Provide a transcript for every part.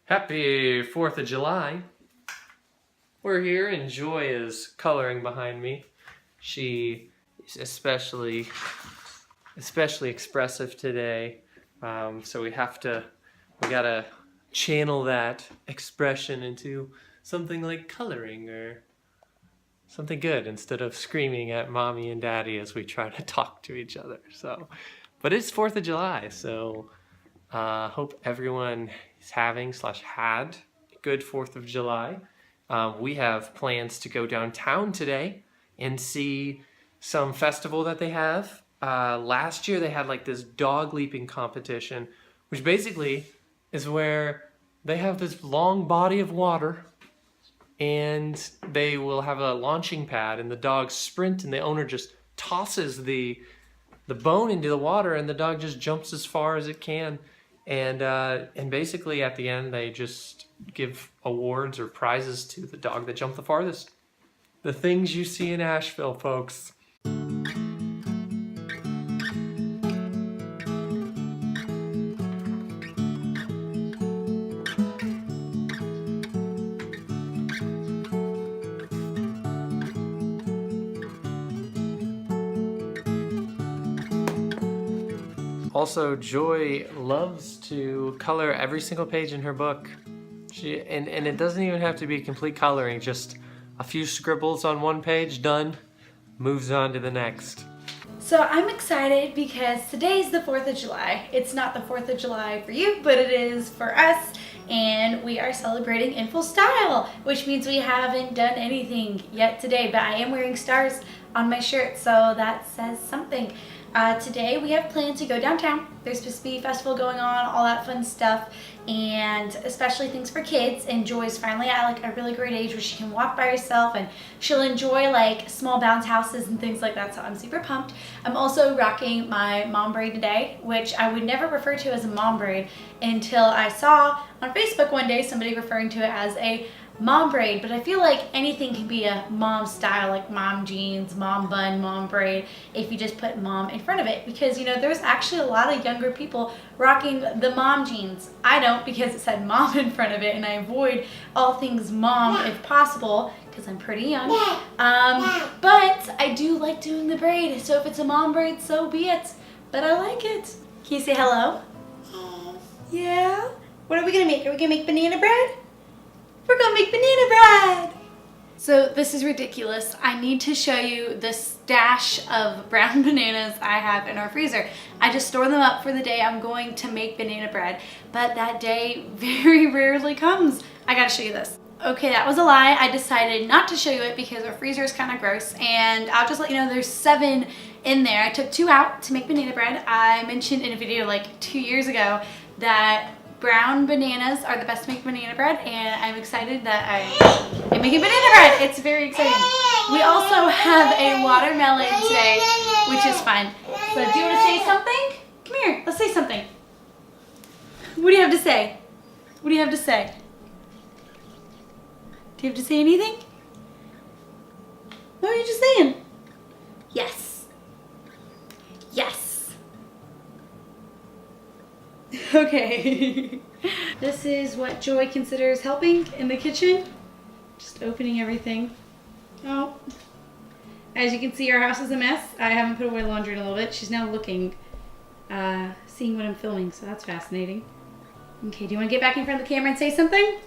Happy 4th of July. We're here and Joy is coloring behind me. She is especially expressive today. So we gotta channel that expression into something like coloring or something good instead of screaming at mommy and daddy as we try to talk to each other. But it's 4th of July, so hope everyone is having/had a good 4th of July. We have plans to go downtown today and see some festival that they have. Last year they had like this dog leaping competition, which basically is where they have this long body of water and they will have a launching pad and the dogs sprint and the owner just tosses the bone into the water and the dog just jumps as far as it can. And basically at the end they just give awards or prizes to the dog that jumped the farthest. The things you see in Asheville, folks. Also, Joy loves to color every single page in her book. And it doesn't even have to be complete coloring, just a few scribbles on one page, done, moves on to the next. So I'm excited because today's the 4th of July. It's not the 4th of July for you, but it is for us. And we are celebrating in full style, which means we haven't done anything yet today, but I am wearing stars on my shirt, so that says something. Today we have planned to go downtown. There's supposed to be a festival going on, all that fun stuff, and especially things for kids. And Joy's finally at like a really great age where she can walk by herself and she'll enjoy like small bounce houses and things like that, so I'm super pumped. I'm also rocking my mom braid today, which I would never refer to as a mom braid until I saw on Facebook one day somebody referring to it as a mom braid, but I feel like anything can be a mom style, like mom jeans, mom bun, mom braid, if you just put mom in front of it, because you know there's actually a lot of younger people rocking the mom jeans. I don't, because it said mom in front of it, and I avoid all things mom if possible because I'm pretty young. But I do like doing the braid, so if it's a mom braid, so be it. But I like it. Can you say hello? Yeah? What are we gonna make? Are we gonna make banana bread? We're gonna make banana bread! So this is ridiculous. I need to show you the stash of brown bananas I have in our freezer. I just store them up for the day I'm going to make banana bread, but that day very rarely comes. I gotta show you this. Okay, that was a lie. I decided not to show you it because our freezer is kind of gross, and I'll just let you know there's 7 in there. I took 2 out to make banana bread. I mentioned in a video like 2 years ago that brown bananas are the best to make banana bread, and I'm excited that I'm making banana bread. It's very exciting. We also have a watermelon today, which is fun. So do you want to say something? Come here, let's say something. What do you have to say? What do you have to say? Do you have to say anything? What are you just saying? Yes. Yes. Okay. This is what Joy considers helping in the kitchen. Just opening everything. Oh. As you can see, our house is a mess. I haven't put away laundry in a little bit. She's now looking, seeing what I'm filming, so that's fascinating. Okay, do you want to get back in front of the camera and say something?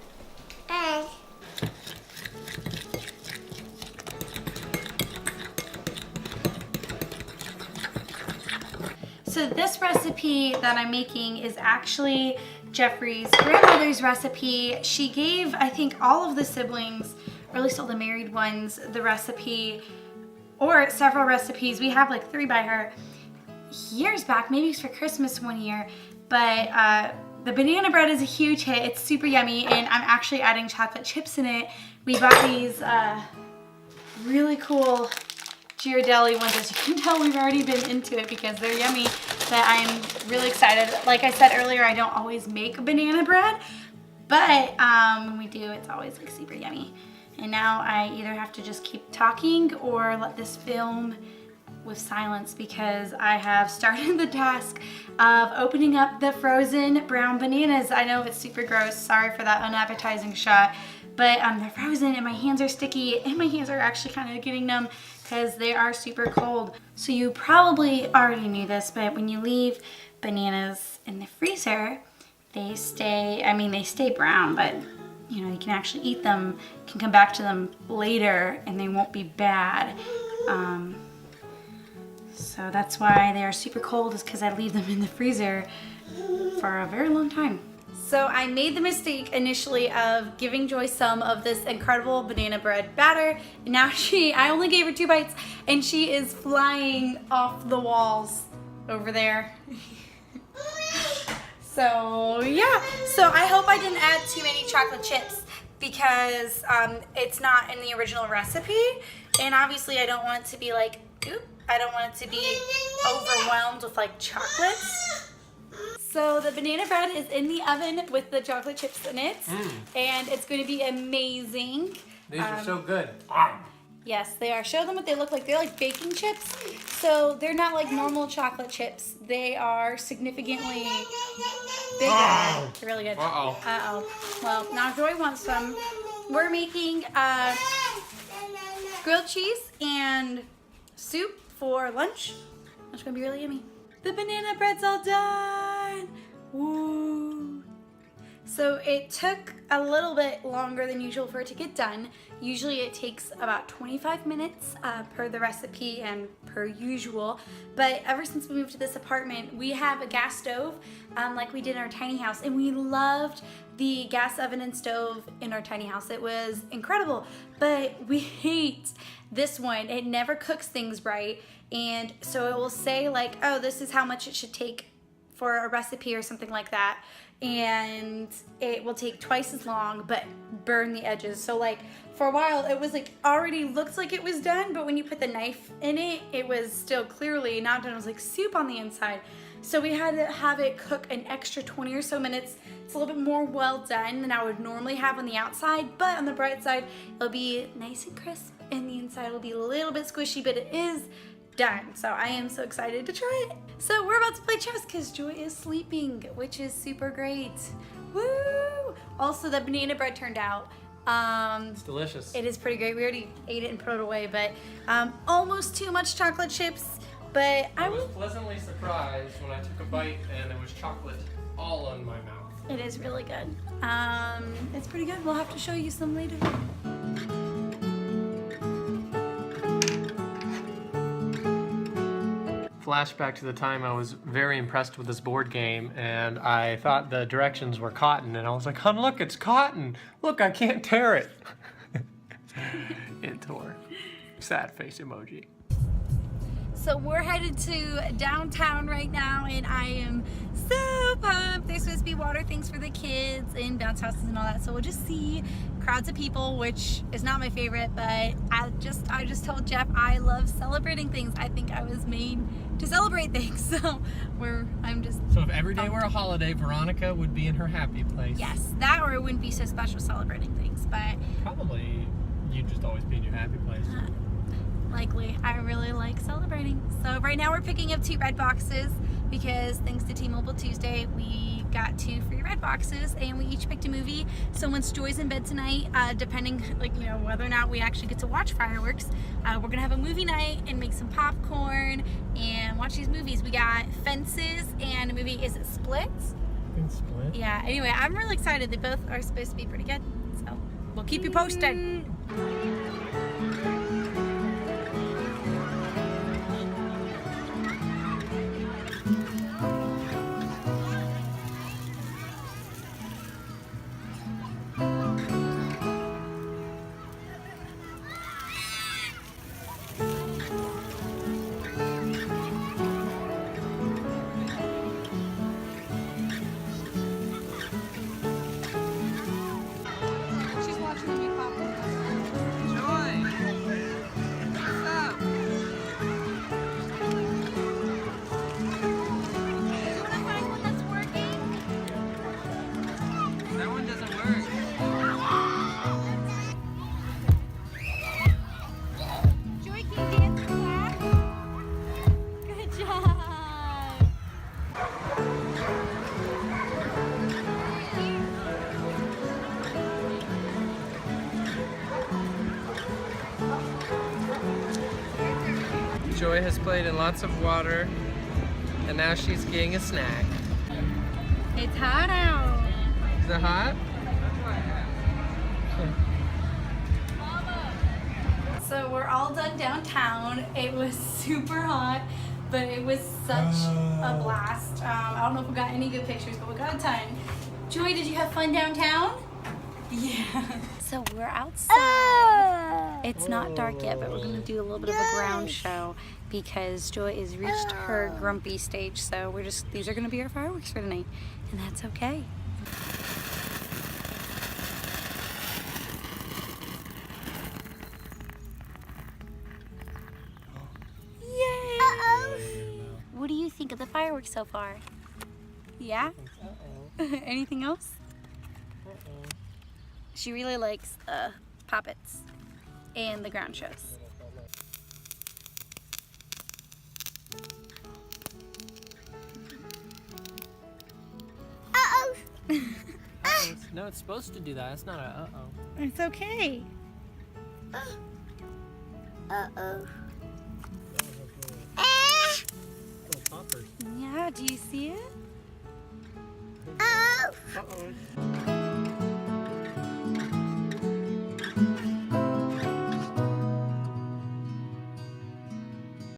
So this recipe that I'm making is actually Jeffrey's grandmother's recipe. She gave, I think, all of the siblings, or at least all the married ones, the recipe, or several recipes. We have like 3 by her years back. Maybe it's for Christmas one year. But the banana bread is a huge hit. It's super yummy, and I'm actually adding chocolate chips in it. We bought these really cool Ghirardelli ones. As you can tell, we've already been into it because they're yummy, but I'm really excited. Like I said earlier, I don't always make banana bread, but when we do, it's always like super yummy. And now I either have to just keep talking or let this film with silence because I have started the task of opening up the frozen brown bananas. I know it's super gross. Sorry for that unappetizing shot. But they're frozen and my hands are sticky and my hands are actually kind of getting numb because they are super cold. So you probably already knew this, but when you leave bananas in the freezer, they stay brown, but you know, you can actually eat them, you can come back to them later and they won't be bad. So that's why they are super cold, is because I leave them in the freezer for a very long time. So I made the mistake initially of giving Joy some of this incredible banana bread batter. And now I only gave her 2 bites and she is flying off the walls over there. So yeah, so I hope I didn't add too many chocolate chips because it's not in the original recipe. And obviously I don't want it to be like, I don't want it to be overwhelmed with like chocolates. So the banana bread is in the oven with the chocolate chips in it, and it's going to be amazing. These are so good. Yes, they are. Show them what they look like. They're like baking chips, so they're not like normal chocolate chips. They are significantly bigger. They're really good. Uh-oh. Well, now Joy wants some. We're making grilled cheese and soup for lunch. It's going to be really yummy. The banana bread's all done. Woo. So it took a little bit longer than usual for it to get done. Usually it takes about 25 minutes per the recipe and per usual. But ever since we moved to this apartment, we have a gas stove like we did in our tiny house. And we loved the gas oven and stove in our tiny house. It was incredible. But we hate this one. It never cooks things right. And so it will say like, oh, this is how much it should take for a recipe or something like that. And it will take twice as long, but burn the edges. So like for a while, it was like already looked like it was done, but when you put the knife in it, it was still clearly not done. It was like soup on the inside. So we had to have it cook an extra 20 or so minutes. It's a little bit more well done than I would normally have on the outside, but on the bright side, it'll be nice and crisp and the inside will be a little bit squishy, but it is done. So I am so excited to try it. So we're about to play chess because Joy is sleeping, which is super great. Woo! Also, the banana bread turned out. It's delicious. It is pretty great. We already ate it and put it away, but almost too much chocolate chips. But I was pleasantly surprised when I took a bite and there was chocolate all on my mouth. It is really good. It's pretty good. We'll have to show you some later. Flashback to the time I was very impressed with this board game and I thought the directions were cotton and I was like, "Hun, look, it's cotton. Look, I can't tear it." It tore. Sad face emoji. So we're headed to downtown right now and I am so pumped. There's supposed to be water things for the kids and bounce houses and all that. So we'll just see crowds of people, which is not my favorite, but I just told Jeff I love celebrating things. I think I was made to celebrate things. So So if every day were a holiday, Veronica would be in her happy place. Yes, that or it wouldn't be so special celebrating things, but probably you'd just always be in your happy place. Likely. I really like celebrating. So right now we're picking up 2 red boxes because thanks to T-Mobile Tuesday, we got 2 free red boxes and we each picked a movie. So once Joy's in bed tonight, depending whether or not we actually get to watch fireworks, we're gonna have a movie night and make some popcorn and watch these movies. We got Fences and a movie, is it Split? It's Split. Yeah, anyway, I'm really excited. They both are supposed to be pretty good. So we'll keep you posted. Joy has played in lots of water, and now she's getting a snack. It's hot out. Is it hot? So we're all done downtown. It was super hot, but it was such a blast. I don't know if we got any good pictures, but we got a ton. Joy, did you have fun downtown? Yeah. So we're outside. It's not dark yet, but we're gonna do a little bit of a ground show because Joy has reached her grumpy stage. So these are gonna be our fireworks for tonight, and that's okay. What do you think of the fireworks so far? Yeah? Anything else? She really likes the poppets and the ground shows. No, it's supposed to do that. It's not a uh-oh. It's okay. Poppers. Yeah, do you see it? Uh-oh.